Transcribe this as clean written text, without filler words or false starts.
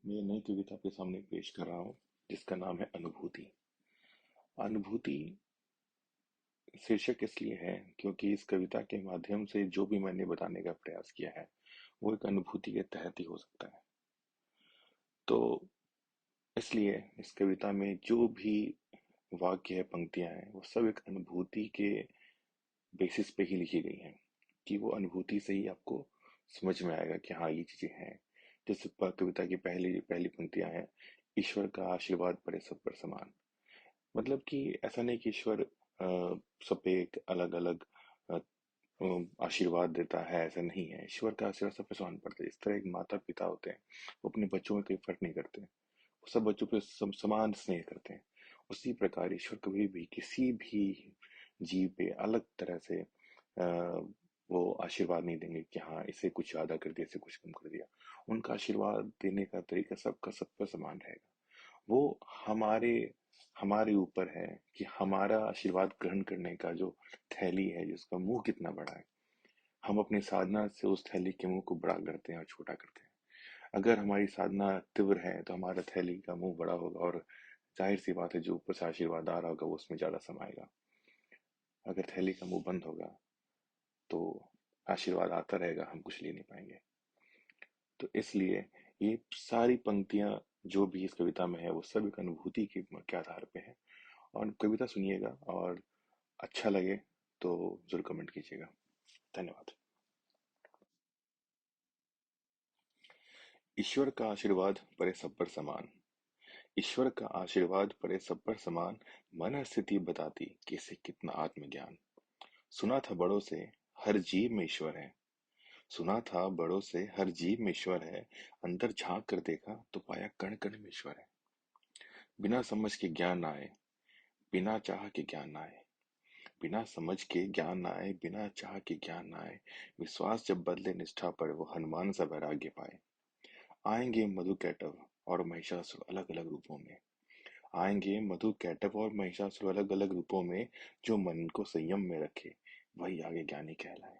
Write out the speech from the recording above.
मैं ये नई कविता आपके सामने पेश कर रहा हूँ जिसका नाम है अनुभूति। अनुभूति शीर्षक इसलिए है क्योंकि इस कविता के माध्यम से जो भी मैंने बताने का प्रयास किया है वो एक अनुभूति के तहत ही हो सकता है। तो इसलिए इस कविता में जो भी वाक्य है, पंक्तियां हैं, वो सब एक अनुभूति के बेसिस पे ही लिखी गई हैं कि वो अनुभूति से ही आपको समझ में आएगा कि हाँ ये चीजें हैं। जैसे कविता की पहली पहली पंक्तियां हैं, ईश्वर का आशीर्वाद पड़े सब पर समान। मतलब कि ऐसा नहीं कि ईश्वर सब पे एक अलग अलग आशीर्वाद देता है, ऐसा नहीं है। ईश्वर का आशीर्वाद सब पे समान पड़ता है। इस तरह एक माता पिता होते हैं, वो अपने बच्चों में कोई फर्क नहीं करते, वो सब बच्चों पे समान स्नेह करते हैं। उसी प्रकार ईश्वर कभी भी किसी भी जीव पे अलग तरह से वो आशीर्वाद नहीं देंगे कि हाँ इसे कुछ ज्यादा कर दिया, इसे कुछ कम कर दिया। उनका आशीर्वाद देने का तरीका सबका सब पर समान रहेगा। वो हमारे हमारे ऊपर है कि हमारा आशीर्वाद ग्रहण करने का जो थैली है, जिसका मुंह कितना बड़ा है, हम अपनी साधना से उस थैली के मुंह को बड़ा करते हैं और छोटा करते हैं। अगर हमारी साधना तीव्र है तो हमारा थैली का मुंह बड़ा होगा और जाहिर सी बात है जो ऊपर से आशीर्वाद आ रहा होगा वो उसमें ज्यादा समाएगा। अगर थैली का मुंह बंद होगा तो आशीर्वाद आता रहेगा, हम कुछ ले नहीं पाएंगे। तो इसलिए ये सारी पंक्तियां जो भी इस कविता में है वो सब एक अनुभूति के आधार पे है। और कविता सुनिएगा और अच्छा लगे तो जरूर कमेंट कीजिएगा। धन्यवाद। ईश्वर का आशीर्वाद पड़े सब पर समान। ईश्वर का आशीर्वाद पड़े सब पर समान। मन स्थिति बताती कैसे कितना आत्मज्ञान। सुना था बड़ों से हर जीव में ईश्वर है। सुना था बड़ों से हर जीव में ईश्वर है। अंदर झांक कर देखा तो पाया कण कण में ईश्वर है। बिना समझ के ज्ञान ना आए, बिना चाह के ज्ञान ना आए। बिना समझ के ज्ञान ना आए, बिना चाह के ज्ञान ना आए। विश्वास जब बदले निष्ठा पर वो हनुमान सा वैराग्य पाए। आएंगे मधु कैटव और महिषासुर अलग अलग रूपों में। आएंगे मधु कैटव और महिषासुर अलग अलग रूपों में। जो मन को संयम में रखे वही आगे ज्ञानी कहलाए।